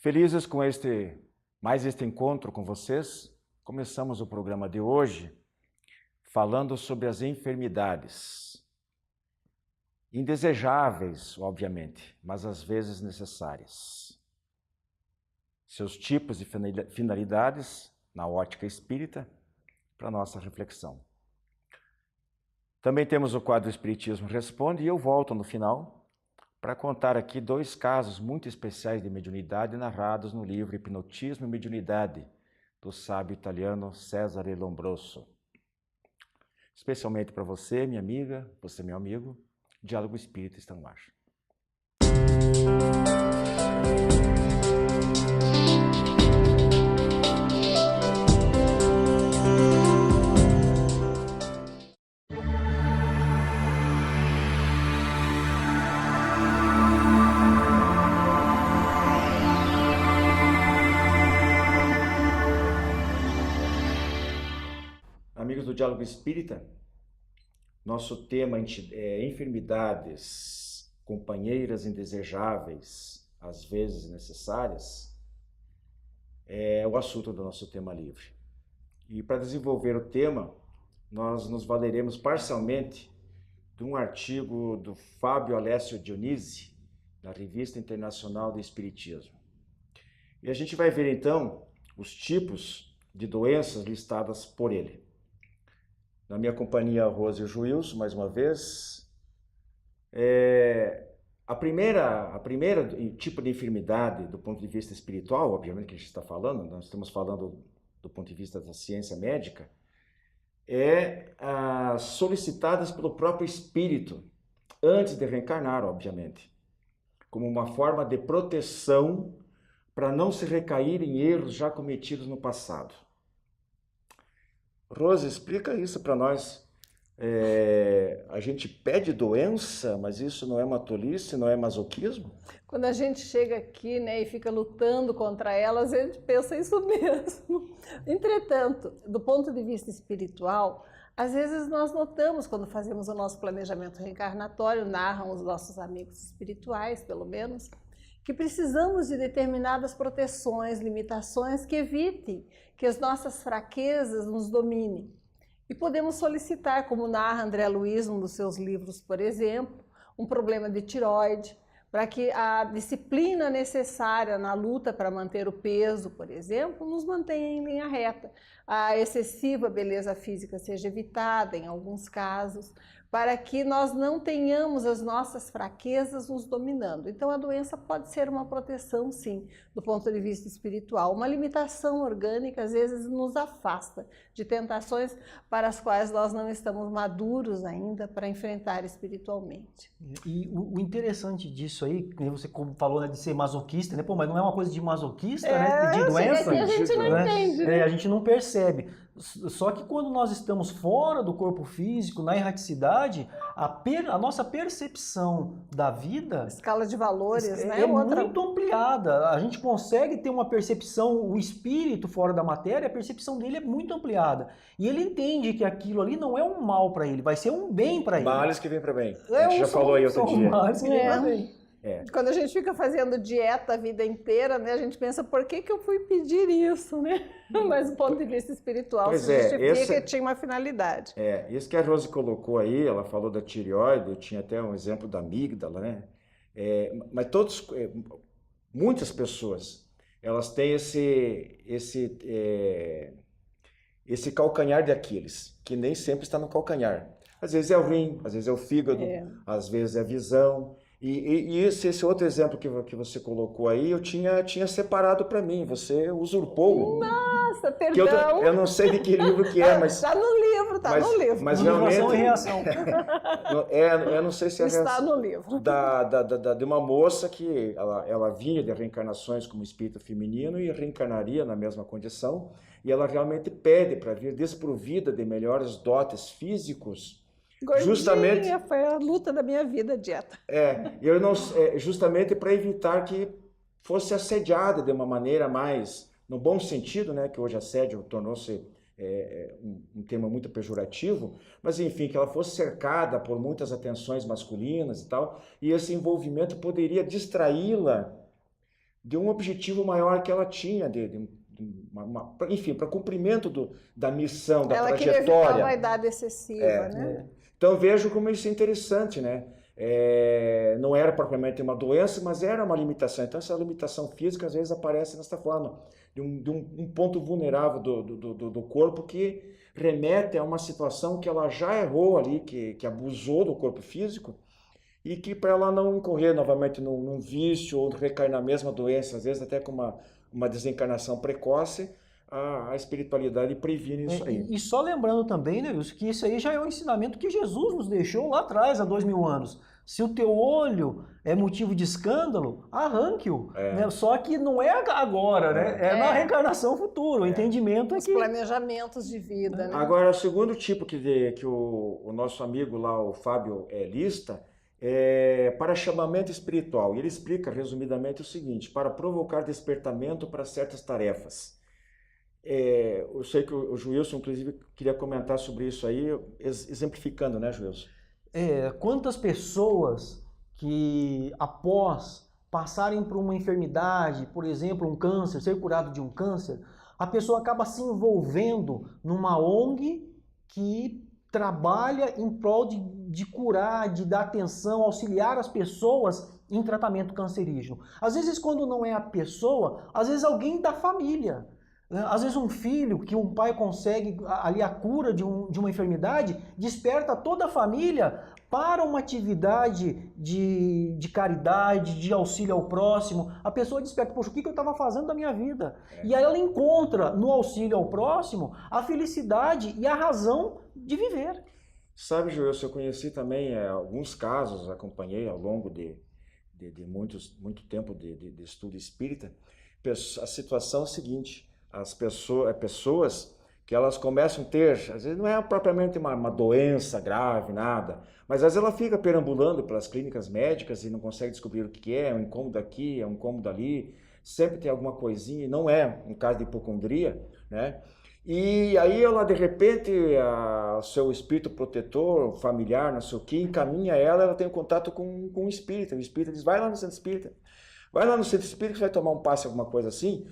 Felizes com este encontro com vocês, começamos o programa de hoje falando sobre as enfermidades, indesejáveis, obviamente, mas às vezes necessárias. Seus tipos e finalidades na ótica espírita para nossa reflexão. Também temos o quadro Espiritismo Responde e eu volto no final para contar aqui 2 casos muito especiais de mediunidade narrados no livro Hipnotismo e Mediunidade, do sábio italiano Cesare Lombroso. Especialmente para você, minha amiga, você, meu amigo, Diálogo Espírita está no ar. Amigos do Diálogo Espírita, nosso tema é enfermidades, companheiras indesejáveis, às vezes necessárias, é o assunto do nosso tema livre. E para desenvolver o tema, nós nos valeremos parcialmente de um artigo do Fábio Alessio Dionisi, da Revista Internacional do Espiritismo. E a gente vai ver então os tipos de doenças listadas por ele. Na minha companhia, Rose e Juízo, mais uma vez. A primeira tipo de enfermidade do ponto de vista espiritual, obviamente que a gente está falando, nós estamos falando do ponto de vista da ciência médica, solicitadas pelo próprio espírito, antes de reencarnar, obviamente, como uma forma de proteção para não se recair em erros já cometidos no passado. Rose, explica isso para nós. A gente pede doença, mas isso não é uma tolice, não é masoquismo? Quando a gente chega aqui, né, e fica lutando contra elas, a gente pensa isso mesmo. Entretanto, do ponto de vista espiritual, às vezes nós notamos, quando fazemos o nosso planejamento reencarnatório, narram os nossos amigos espirituais, pelo menos, que precisamos de determinadas proteções, limitações que evitem que as nossas fraquezas nos dominem. E podemos solicitar, como narra André Luiz, num dos seus livros, por exemplo, um problema de tireoide, para que a disciplina necessária na luta para manter o peso, por exemplo, nos mantenha em linha reta. A excessiva beleza física seja evitada em alguns casos, para que nós não tenhamos as nossas fraquezas nos dominando. Então a doença pode ser uma proteção, sim, do ponto de vista espiritual. Uma limitação orgânica às vezes nos afasta de tentações para as quais nós não estamos maduros ainda para enfrentar espiritualmente. E o interessante disso aí, que você falou, né, de ser masoquista, né? Pô, mas não é uma coisa de masoquista, né? De doença. A gente não entende, né? A gente não percebe. Só que quando nós estamos fora do corpo físico, na erraticidade, a nossa percepção da vida... Escala de valores, né? É muito ampliada. A gente consegue ter uma percepção, o espírito fora da matéria, a percepção dele é muito ampliada. E ele entende que aquilo ali não é um mal para ele, vai ser um bem para ele. Males que vem para bem. A gente já falou aí outro dia. Males que vem para bem. Quando a gente fica fazendo dieta a vida inteira, né, a gente pensa, por que eu fui pedir isso, né? Mas do ponto de vista espiritual, se justifica que tinha uma finalidade. Isso que a Rose colocou aí, ela falou da tireoide, eu tinha até um exemplo da amígdala, né? Mas muitas pessoas, elas têm esse calcanhar de Aquiles, que nem sempre está no calcanhar. Às vezes é o rim, às vezes é o fígado, às vezes é a visão. E esse outro exemplo que você colocou aí, eu tinha separado para mim, você usurpou. Nossa, perdão. Eu não sei de que livro que é, mas... Está no livro, no livro. Mas realmente... e reação. Eu não sei se é a Está no livro. De uma moça que ela vinha de reencarnações como espírito feminino e reencarnaria na mesma condição, e ela realmente pede para vir desprovida de melhores dotes físicos. Gordinha, justamente foi a luta da minha vida, a dieta. Justamente para evitar que fosse assediada de uma maneira mais, no bom sentido, né, que hoje assédio tornou-se um tema muito pejorativo, mas enfim, que ela fosse cercada por muitas atenções masculinas e tal, e esse envolvimento poderia distraí-la de um objetivo maior que ela tinha, enfim, para cumprimento da missão, da ela trajetória. Queria evitar a vaidade excessiva, né? Então vejo como isso é interessante, né? Não era propriamente uma doença, mas era uma limitação. Então essa limitação física às vezes aparece dessa forma, de um ponto vulnerável do corpo que remete a uma situação que ela já errou ali, que abusou do corpo físico, e que para ela não incorrer novamente num vício ou recair na mesma doença, às vezes até com uma desencarnação precoce, a espiritualidade previne isso aí. E só lembrando também, né, Wilson, que isso aí já é um ensinamento que Jesus nos deixou lá atrás, há 2000 anos. Se o teu olho é motivo de escândalo, arranque-o. Né? Só que não é agora, né? É na reencarnação futura. O entendimento é Os que... planejamentos de vida, né? Agora, o segundo tipo que o nosso amigo lá, o Fábio, lista, é para chamamento espiritual. E ele explica, resumidamente, o seguinte: para provocar despertamento para certas tarefas. Eu sei que o Joilson, inclusive, queria comentar sobre isso aí, exemplificando, né, Joilson? Quantas pessoas que, após passarem por uma enfermidade, por exemplo, um câncer, ser curado de um câncer, a pessoa acaba se envolvendo numa ONG que trabalha em prol de curar, de dar atenção, auxiliar as pessoas em tratamento cancerígeno. Às vezes, quando não é a pessoa, às vezes alguém da família. Às vezes um filho, que um pai consegue ali a cura de uma enfermidade, desperta toda a família para uma atividade de caridade, de auxílio ao próximo. A pessoa desperta, poxa, o que eu estava fazendo da minha vida? E aí ela encontra no auxílio ao próximo a felicidade e a razão de viver. Sabe, Joilson, eu conheci também alguns casos, acompanhei ao longo de muito tempo de estudo espírita. A situação é a seguinte: as pessoas que elas começam a ter, às vezes não é propriamente uma doença grave, nada, mas às vezes ela fica perambulando pelas clínicas médicas e não consegue descobrir o que é um incômodo aqui, é um incômodo ali, sempre tem alguma coisinha, e não é um caso de hipocondria, né? E aí ela, de repente, o seu espírito protetor, familiar, não sei o que, encaminha ela tem um contato com um espírita. O espírita diz: vai lá no centro espírita. Vai lá no centro espírita que vai tomar um passe, alguma coisa assim.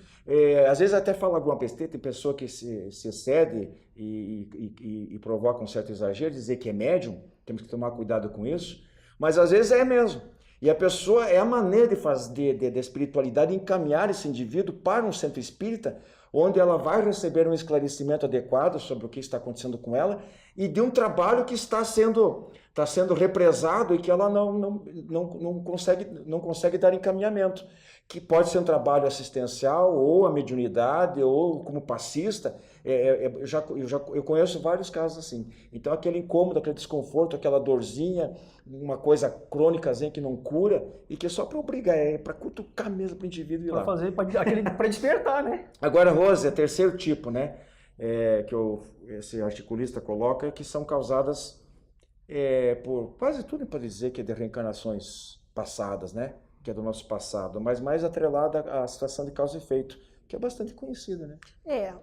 Às vezes até fala alguma besteira, tem pessoa que se excede e provoca um certo exagero, dizer que é médium, temos que tomar cuidado com isso, mas às vezes é mesmo. E a pessoa, é a maneira da espiritualidade encaminhar esse indivíduo para um centro espírita, onde ela vai receber um esclarecimento adequado sobre o que está acontecendo com ela e de um trabalho que está sendo represado e que ela não consegue dar encaminhamento, que pode ser um trabalho assistencial ou a mediunidade ou como passista. Eu conheço vários casos assim. Então aquele incômodo, aquele desconforto, aquela dorzinha, uma coisa crônicazinha que não cura e que é só para obrigar, para cutucar mesmo para o indivíduo ir lá. Para despertar, né? Agora, Rose, é terceiro tipo, né? Esse articulista coloca, que são causadas por quase tudo, pode dizer que é de reencarnações passadas, né? Que é do nosso passado, mas mais atrelada à situação de causa e efeito, que é bastante conhecida, né?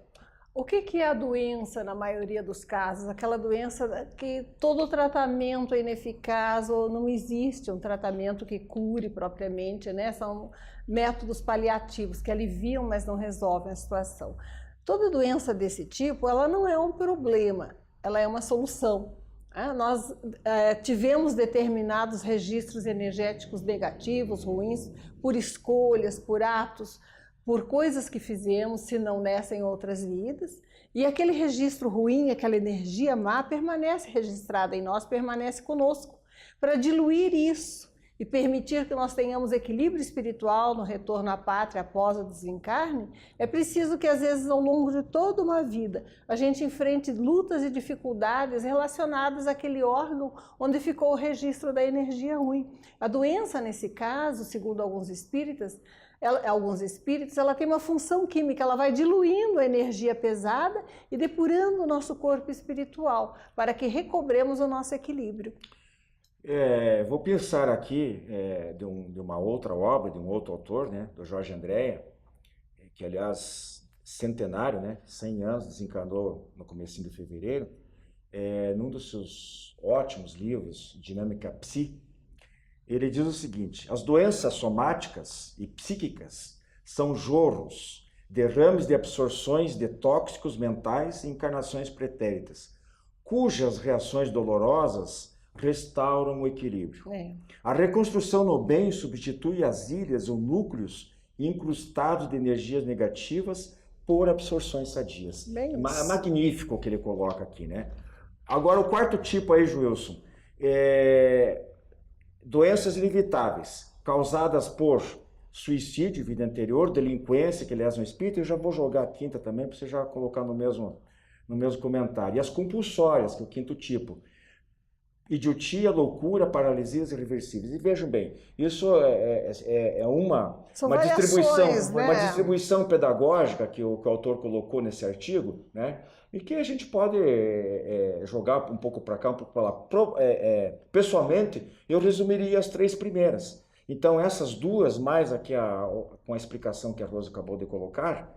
O que é a doença na maioria dos casos? Aquela doença que todo tratamento é ineficaz ou não existe um tratamento que cure propriamente, né? São métodos paliativos que aliviam, mas não resolvem a situação. Toda doença desse tipo, ela não é um problema, ela é uma solução. Nós tivemos determinados registros energéticos negativos, ruins, por escolhas, por atos, por coisas que fizemos, se não nessa em outras vidas, e aquele registro ruim, aquela energia má permanece registrada em nós, permanece conosco, para diluir isso e permitir que nós tenhamos equilíbrio espiritual no retorno à pátria após o desencarne. É preciso que às vezes ao longo de toda uma vida a gente enfrente lutas e dificuldades relacionadas àquele órgão onde ficou o registro da energia ruim. A doença nesse caso, segundo alguns espíritos, ela tem uma função química, ela vai diluindo a energia pesada e depurando o nosso corpo espiritual, para que recobremos o nosso equilíbrio. Vou pensar aqui de uma outra obra, de um outro autor, né, do Jorge Andréa, que aliás, centenário, né, 100 anos, desencarnou no comecinho de fevereiro, num dos seus ótimos livros, Dinâmica Psi. Ele diz o seguinte: as doenças somáticas e psíquicas são jorros, derrames de absorções de tóxicos mentais e encarnações pretéritas, cujas reações dolorosas restauram o equilíbrio. A reconstrução no bem substitui as ilhas ou núcleos incrustados de energias negativas por absorções sadias. Magnífico o que ele coloca aqui, né? Agora, o quarto tipo aí, Joilson, doenças inevitáveis, causadas por suicídio, vida anterior, delinquência, que lesa o espírito. Eu já vou jogar a quinta também, para você já colocar no mesmo comentário. E as compulsórias, que é o quinto tipo. Idiotia, loucura, paralisias irreversíveis. E vejam bem, isso é uma distribuição pedagógica que o autor colocou nesse artigo, né? E que a gente pode jogar um pouco para cá, um pouco para lá. Pessoalmente, eu resumiria as três primeiras. Então, essas duas, mais aqui com a explicação que a Rosa acabou de colocar,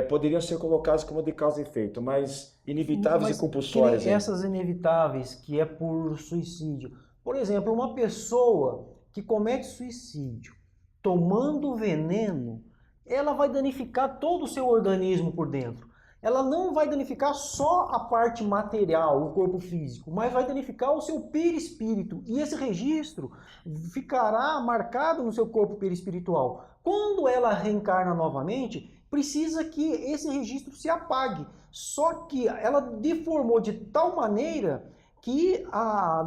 poderiam ser colocadas como de causa e efeito, mas inevitáveis e compulsórias. Essas inevitáveis, que é por suicídio. Por exemplo, uma pessoa que comete suicídio tomando veneno, ela vai danificar todo o seu organismo por dentro. Ela não vai danificar só a parte material, o corpo físico, mas vai danificar o seu perispírito. E esse registro ficará marcado no seu corpo perispiritual. Quando ela reencarna novamente, precisa que esse registro se apague. Só que ela deformou de tal maneira que,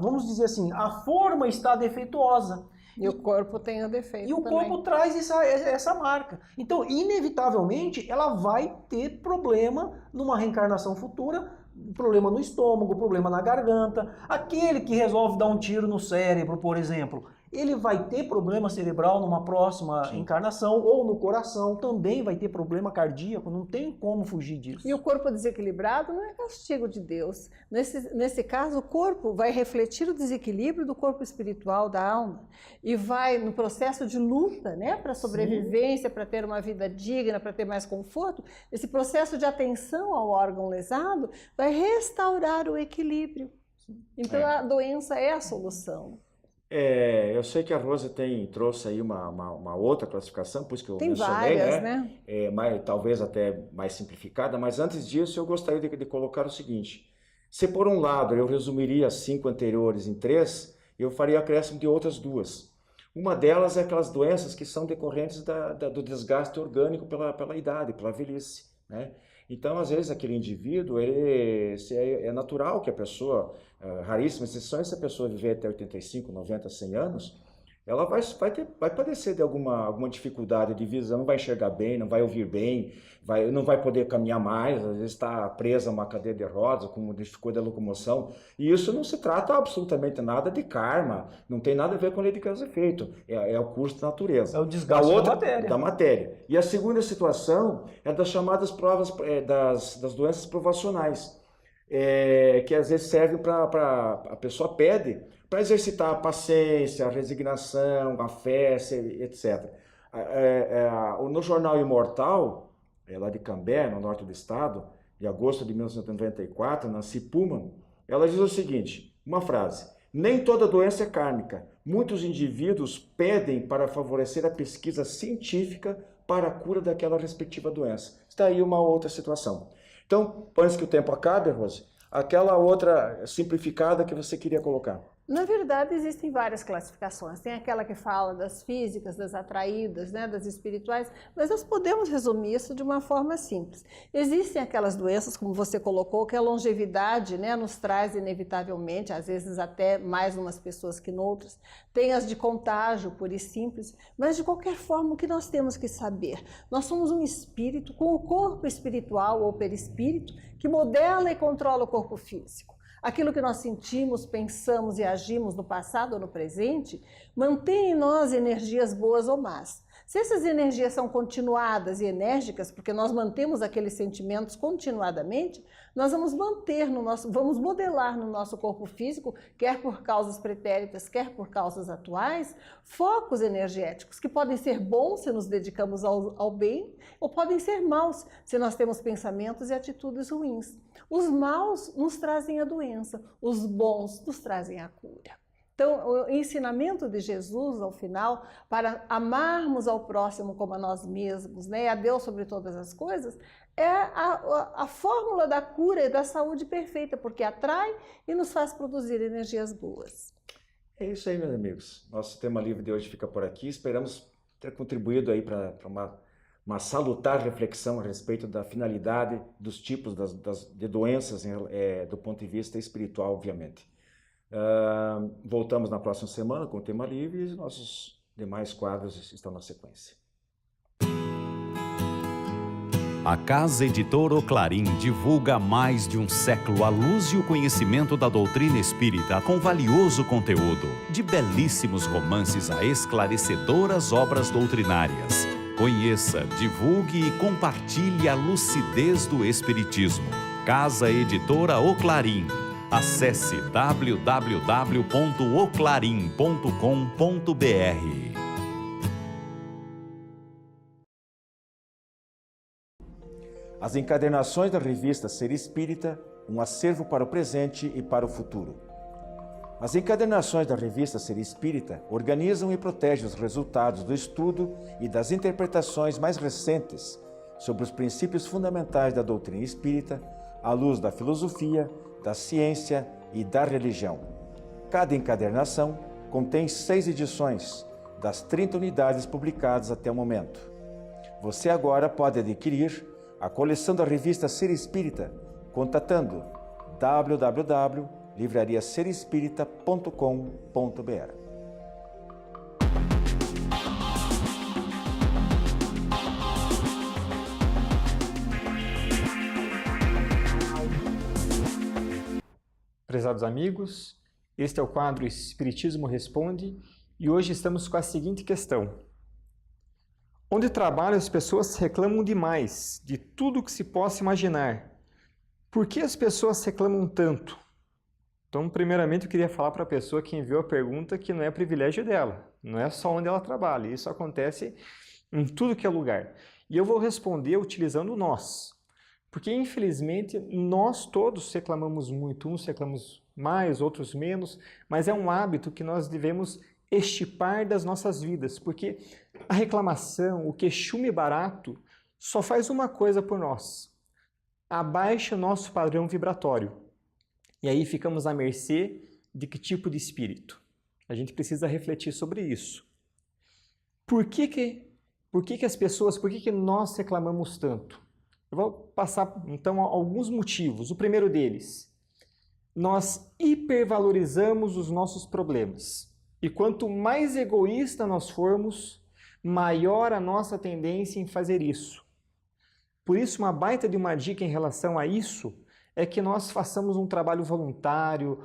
vamos dizer assim, a forma está defeituosa. E o corpo tem o defeito. E o corpo traz essa marca. Então, inevitavelmente, ela vai ter problema numa reencarnação futura, problema no estômago, problema na garganta. Aquele que resolve dar um tiro no cérebro, por exemplo, ele vai ter problema cerebral numa próxima encarnação, ou no coração, também vai ter problema cardíaco, não tem como fugir disso. E o corpo desequilibrado não é castigo de Deus. Nesse caso, o corpo vai refletir o desequilíbrio do corpo espiritual, da alma, e vai no processo de luta, né, para sobrevivência, para ter uma vida digna, para ter mais conforto. Esse processo de atenção ao órgão lesado vai restaurar o equilíbrio. Então, a doença é a solução. Eu sei que a Rosa trouxe aí uma outra classificação, por isso que eu mencionei, várias, né? Talvez até mais simplificada, mas antes disso eu gostaria de colocar o seguinte: se por um lado eu resumiria as 5 anteriores em 3, eu faria acréscimo de outras 2. Uma delas é aquelas doenças que são decorrentes do desgaste orgânico pela idade, pela velhice, né? Então, às vezes, aquele indivíduo, é natural que a pessoa, raríssimas exceções, se a pessoa viver até 85, 90, 100 anos, ela vai padecer de alguma dificuldade de visão, não vai enxergar bem, não vai ouvir bem, não vai poder caminhar mais, às vezes está presa a uma cadeira de rodas, com dificuldade da locomoção. E isso não se trata absolutamente nada de karma, não tem nada a ver com a lei de causa e efeito, é o curso da natureza. É o desgaste da matéria. E a segunda situação é das chamadas provas, das doenças provacionais, que às vezes servem para a pessoa pede para exercitar a paciência, a resignação, a fé, etc. No jornal Imortal, lá de Cambé, no norte do estado, de agosto de 1994, Nancy Pullman, ela diz o seguinte, uma frase: nem toda doença é kármica. Muitos indivíduos pedem para favorecer a pesquisa científica para a cura daquela respectiva doença. Está aí uma outra situação. Então, antes que o tempo acabe, Rose, aquela outra simplificada que você queria colocar. Na verdade, existem várias classificações. Tem aquela que fala das físicas, das atraídas, né, das espirituais, mas nós podemos resumir isso de uma forma simples. Existem aquelas doenças, como você colocou, que a longevidade, né, nos traz inevitavelmente, às vezes até mais umas pessoas que noutras. Tem as de contágio, pura e simples, mas de qualquer forma, o que nós temos que saber? Nós somos um espírito com o corpo espiritual ou perispírito que modela e controla o corpo físico. Aquilo que nós sentimos, pensamos e agimos no passado ou no presente, mantém em nós energias boas ou más. Se essas energias são continuadas e enérgicas, porque nós mantemos aqueles sentimentos continuadamente, nós vamos vamos modelar no nosso corpo físico, quer por causas pretéritas, quer por causas atuais, focos energéticos que podem ser bons se nos dedicamos ao bem, ou podem ser maus se nós temos pensamentos e atitudes ruins. Os maus nos trazem a doença, os bons nos trazem a cura. Então, o ensinamento de Jesus, ao final, para amarmos ao próximo como a nós mesmos, né, a Deus sobre todas as coisas, é a fórmula da cura e da saúde perfeita, porque atrai e nos faz produzir energias boas. É isso aí, meus amigos. Nosso tema livre de hoje fica por aqui. Esperamos ter contribuído aí para uma salutar reflexão a respeito da finalidade dos tipos de doenças do ponto de vista espiritual, obviamente. Voltamos na próxima semana com o tema livre e os nossos demais quadros estão na sequência. A Casa Editora Oclarim divulga há mais de um século a luz e o conhecimento da doutrina espírita com valioso conteúdo, de belíssimos romances a esclarecedoras obras doutrinárias. Conheça, divulgue e compartilhe a lucidez do Espiritismo. Casa Editora Oclarim. Acesse www.oclarim.com.br. As encadernações da revista Ser Espírita, um acervo para o presente e para o futuro. As encadernações da revista Ser Espírita organizam e protegem os resultados do estudo e das interpretações mais recentes sobre os princípios fundamentais da doutrina espírita, à luz da filosofia, da ciência e da religião. Cada encadernação contém 6 edições, das 30 unidades publicadas até o momento. Você agora pode adquirir a coleção da revista Ser Espírita, contatando www.livrariaserespirita.com.br. Prezados amigos, este é o quadro Espiritismo Responde e hoje estamos com a seguinte questão. Onde trabalho, as pessoas reclamam demais de tudo que se possa imaginar. Por que as pessoas reclamam tanto? Então, primeiramente, eu queria falar para a pessoa que enviou a pergunta que não é privilégio dela, não é só onde ela trabalha, isso acontece em tudo que é lugar. E eu vou responder utilizando o nós, porque infelizmente nós todos reclamamos muito, uns reclamamos mais, outros menos, mas é um hábito que nós devemos extirpar das nossas vidas, porque a reclamação, o queixume barato, só faz uma coisa por nós: abaixa o nosso padrão vibratório. E aí ficamos à mercê de que tipo de espírito? A gente precisa refletir sobre isso. Por que as pessoas, por que nós reclamamos tanto? Eu vou passar então alguns motivos. O primeiro deles, nós hipervalorizamos os nossos problemas. E quanto mais egoísta nós formos, maior a nossa tendência em fazer isso. Por isso, uma baita de uma dica em relação a isso é que nós façamos um trabalho voluntário,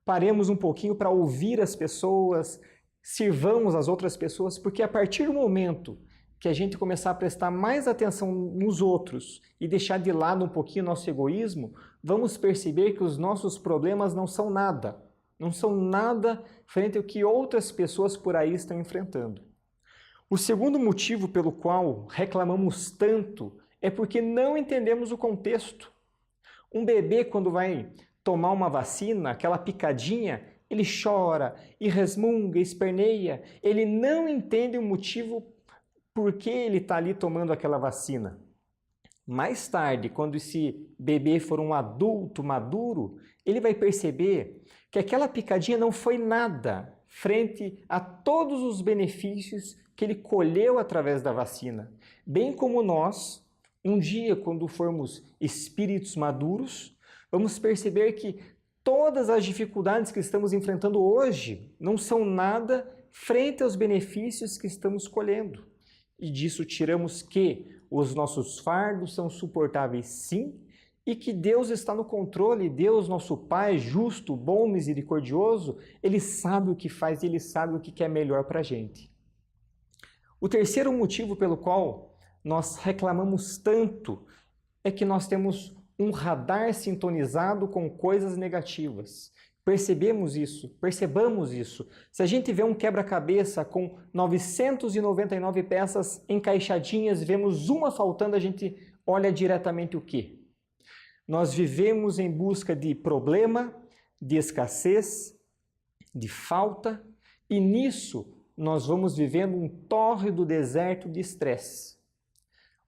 paremos um pouquinho para ouvir as pessoas, sirvamos as outras pessoas, porque a partir do momento que a gente começar a prestar mais atenção nos outros e deixar de lado um pouquinho o nosso egoísmo, vamos perceber que os nossos problemas não são nada frente ao que outras pessoas por aí estão enfrentando. O segundo motivo pelo qual reclamamos tanto é porque não entendemos o contexto. Um bebê, quando vai tomar uma vacina, aquela picadinha, ele chora e resmunga, esperneia. Ele não entende o motivo por que ele está ali tomando aquela vacina. Mais tarde, quando esse bebê for um adulto maduro, ele vai perceber que aquela picadinha não foi nada frente a todos os benefícios que ele colheu através da vacina. Bem como nós, um dia, quando formos espíritos maduros, vamos perceber que todas as dificuldades que estamos enfrentando hoje não são nada frente aos benefícios que estamos colhendo. E disso tiramos que os nossos fardos são suportáveis sim, e que Deus está no controle. Deus, nosso Pai, justo, bom, misericordioso, Ele sabe o que faz e Ele sabe o que é melhor para a gente. O terceiro motivo pelo qual nós reclamamos tanto é que nós temos um radar sintonizado com coisas negativas. Percebamos isso. Se a gente vê um quebra-cabeça com 999 peças encaixadinhas, vemos uma faltando, a gente olha diretamente o quê? Nós vivemos em busca de problema, de escassez, de falta, e nisso nós vamos vivendo um tórrido deserto de estresse.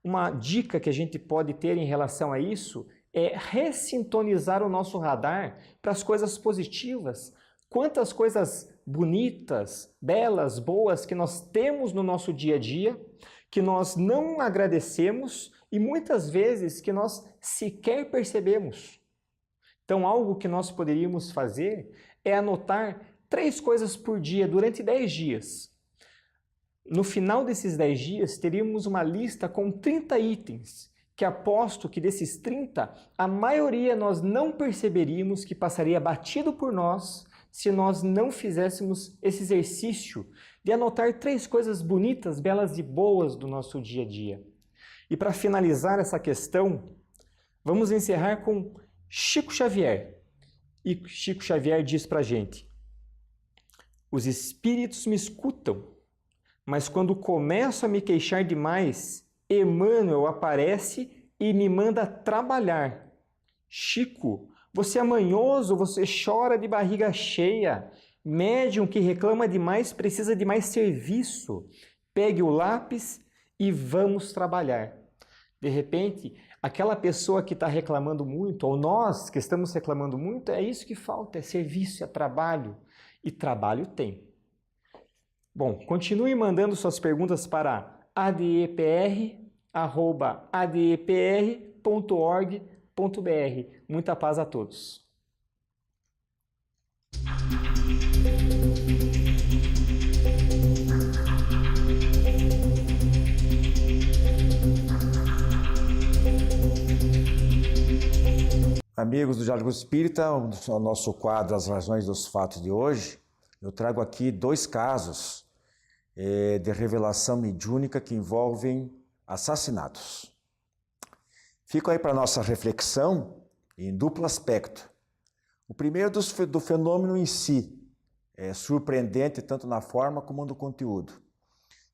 Uma dica que a gente pode ter em relação a isso é ressintonizar o nosso radar para as coisas positivas. Quantas coisas bonitas, belas, boas que nós temos no nosso dia a dia, que nós não agradecemos e muitas vezes que nós sequer percebemos. Então, algo que nós poderíamos fazer é anotar 3 coisas por dia durante 10 dias. No final desses 10 dias, teríamos uma lista com 30 itens, que aposto que desses 30, a maioria nós não perceberíamos que passaria batido por nós se nós não fizéssemos esse exercício de anotar 3 coisas bonitas, belas e boas do nosso dia a dia. E para finalizar essa questão, vamos encerrar com Chico Xavier. E Chico Xavier diz para a gente: os espíritos me escutam, mas quando começo a me queixar demais, Emmanuel aparece e me manda trabalhar. Chico, você é manhoso, você chora de barriga cheia. Médium que reclama demais precisa de mais serviço. Pegue o lápis e vamos trabalhar. De repente, aquela pessoa que está reclamando muito, ou nós que estamos reclamando muito, é isso que falta, é serviço, é trabalho. E trabalho tem. Bom, continue mandando suas perguntas para adepr@adepr.org.br. Muita paz a todos. Amigos do Diálogo Espírita, o nosso quadro As Razões dos Fatos de hoje, eu trago aqui 2 casos de revelação mediúnica que envolvem assassinatos. Fica aí para nossa reflexão em duplo aspecto. O primeiro do fenômeno em si, é surpreendente tanto na forma como no conteúdo.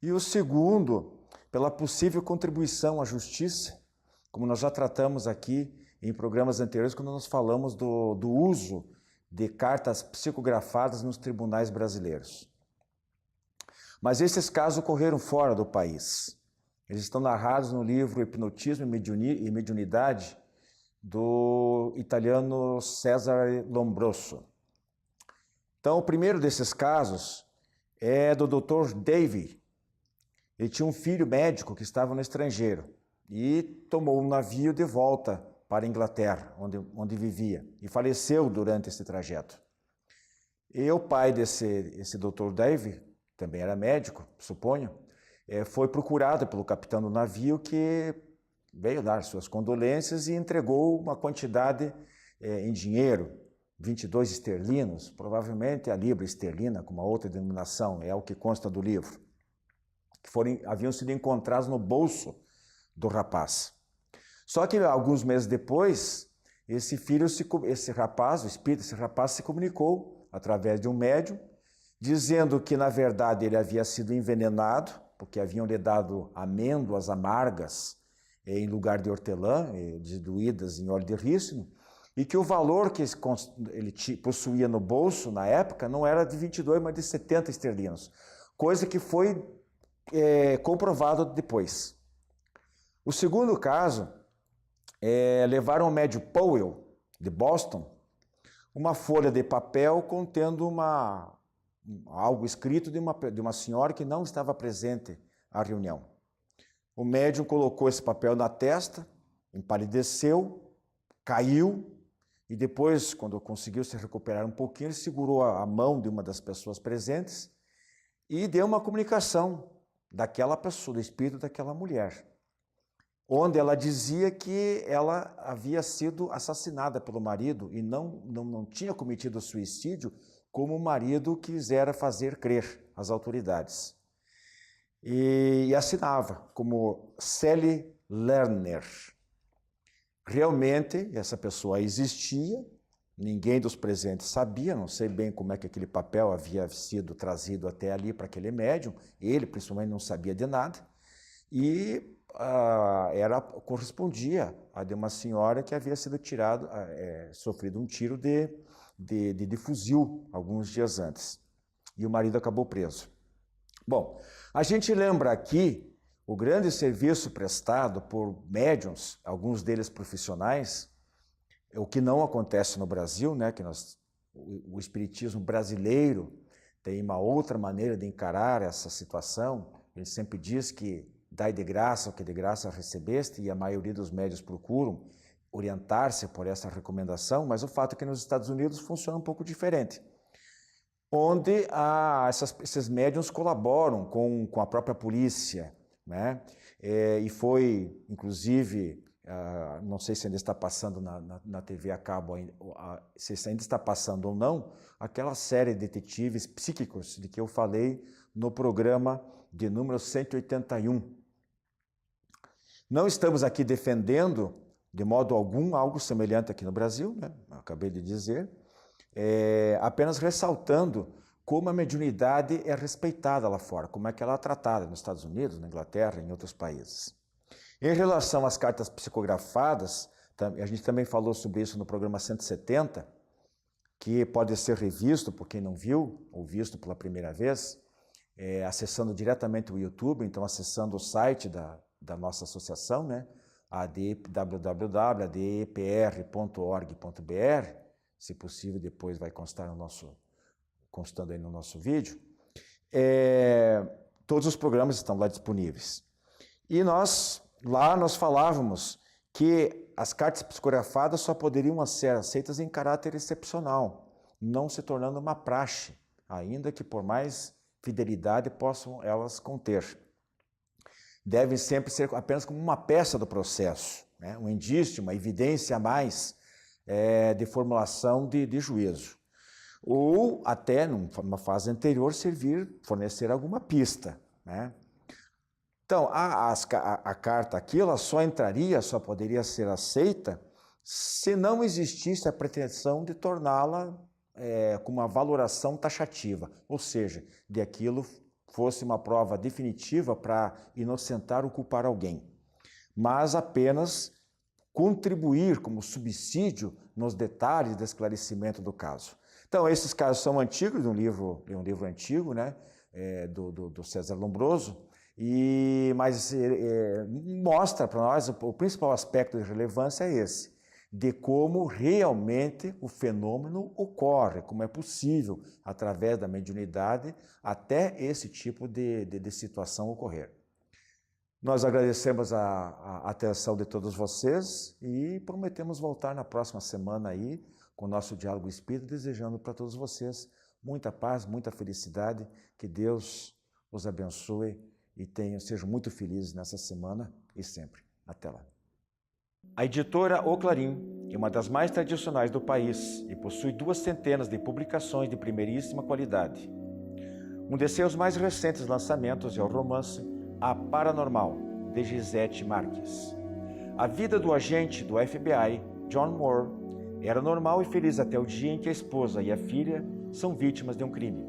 E o segundo, pela possível contribuição à justiça, como nós já tratamos aqui em programas anteriores, quando nós falamos do uso de cartas psicografadas nos tribunais brasileiros. Mas esses casos ocorreram fora do país. Eles estão narrados no livro Hipnotismo e Mediunidade, do italiano Cesare Lombroso. Então, o primeiro desses casos é do Dr. David. Ele tinha um filho médico que estava no estrangeiro e tomou um navio de volta para a Inglaterra, onde vivia, e faleceu durante esse trajeto. E o pai esse Dr. David, também era médico, suponho, foi procurado pelo capitão do navio, que veio dar suas condolências e entregou uma quantidade em dinheiro, 22 esterlinos, provavelmente a libra esterlina, com uma outra denominação, é o que consta do livro, que haviam sido encontrados no bolso do rapaz. Só que alguns meses depois, esse rapaz, o espírito desse rapaz, se comunicou através de um médium, dizendo que, na verdade, ele havia sido envenenado, porque haviam lhe dado amêndoas amargas em lugar de hortelã, diluídas em óleo de rícino, e que o valor que ele possuía no bolso, na época, não era de 22, mas de 70 esterlinos, coisa que foi comprovado depois. O segundo caso, levaram ao médium Powell, de Boston, uma folha de papel contendo algo escrito de uma senhora que não estava presente à reunião. O médium colocou esse papel na testa, empalideceu, caiu, e depois, quando conseguiu se recuperar um pouquinho, ele segurou a mão de uma das pessoas presentes e deu uma comunicação daquela pessoa, do espírito daquela mulher, onde ela dizia que ela havia sido assassinada pelo marido e não tinha cometido suicídio, como o marido quisera fazer crer às autoridades. E assinava como Sally Lerner. Realmente, essa pessoa existia, ninguém dos presentes sabia, não sei bem como é que aquele papel havia sido trazido até ali para aquele médium, ele principalmente não sabia de nada, e correspondia a de uma senhora que havia sido sofrido um tiro de fuzil alguns dias antes. E o marido acabou preso. Bom, a gente lembra aqui o grande serviço prestado por médiuns, alguns deles profissionais, o que não acontece no Brasil, né? Que o espiritismo brasileiro tem uma outra maneira de encarar essa situação. Ele sempre diz que dai de graça o que de graça recebeste, e a maioria dos médiuns procuram orientar-se por essa recomendação, mas o fato é que nos Estados Unidos funciona um pouco diferente, onde esses médiuns colaboram com a própria polícia, né? E foi, inclusive, não sei se ainda está passando na TV a cabo, se ainda está passando ou não, aquela série de detetives psíquicos de que eu falei no programa de número 181. Não estamos aqui defendendo, de modo algum, algo semelhante aqui no Brasil, né? Eu acabei de dizer, apenas ressaltando como a mediunidade é respeitada lá fora, como é que ela é tratada nos Estados Unidos, na Inglaterra e em outros países. Em relação às cartas psicografadas, a gente também falou sobre isso no programa 170, que pode ser revisto por quem não viu, ou visto pela primeira vez, acessando diretamente o YouTube, então acessando o site da nossa associação, né? www.adepr.org.br, se possível depois vai constar constando aí no nosso vídeo. Todos os programas estão lá disponíveis. E nós falávamos que as cartas psicografadas só poderiam ser aceitas em caráter excepcional, não se tornando uma praxe, ainda que por mais fidelidade possam elas conter. Devem sempre ser apenas como uma peça do processo, né? Um indício, uma evidência a mais de formulação de juízo. Ou até, numa fase anterior, fornecer alguma pista, né? Então, a carta aqui, ela só poderia ser aceita se não existisse a pretensão de torná-la com uma valoração taxativa, ou seja, de aquilo fosse uma prova definitiva para inocentar ou culpar alguém, mas apenas contribuir como subsídio nos detalhes de esclarecimento do caso. Então, esses casos são antigos, de um livro antigo, né, do César Lombroso, mas mostra para nós o principal aspecto de relevância é esse, de como realmente o fenômeno ocorre, como é possível, através da mediunidade, até esse tipo de situação ocorrer. Nós agradecemos a atenção de todos vocês e prometemos voltar na próxima semana aí com o nosso Diálogo Espírita, desejando para todos vocês muita paz, muita felicidade, que Deus os abençoe e sejam muito felizes nessa semana e sempre. Até lá. A editora O Clarim é uma das mais tradicionais do país e possui 200 de publicações de primeiríssima qualidade. Um de seus mais recentes lançamentos é o romance A Paranormal, de Gisete Marques. A vida do agente do FBI, John Moore, era normal e feliz até o dia em que a esposa e a filha são vítimas de um crime.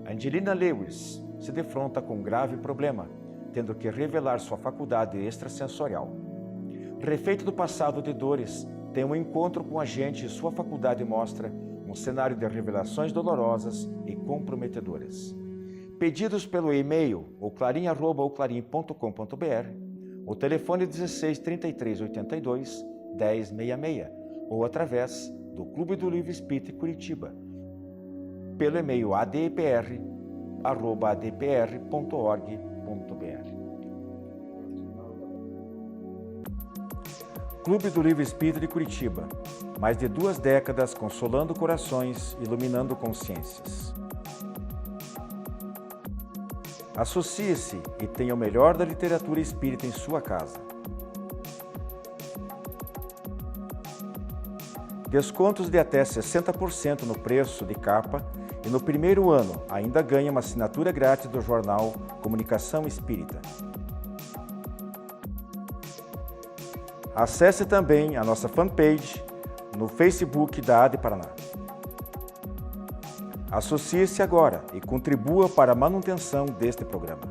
Angelina Lewis se defronta com um grave problema, tendo que revelar sua faculdade extrasensorial. Refeito do passado de dores, tem um encontro com o agente e sua faculdade mostra um cenário de revelações dolorosas e comprometedoras. Pedidos pelo e-mail oclarim@oclarim.com.br, o telefone 16 33 82 1066 ou através do Clube do Livro Espírita Curitiba, pelo e-mail adepr@adepr.org.br. Clube do Livro Espírita de Curitiba. Mais de 2 décadas consolando corações, iluminando consciências. Associe-se e tenha o melhor da literatura espírita em sua casa. Descontos de até 60% no preço de capa e no primeiro ano ainda ganha uma assinatura grátis do jornal Comunicação Espírita. Acesse também a nossa fanpage no Facebook da AD Paraná. Associe-se agora e contribua para a manutenção deste programa.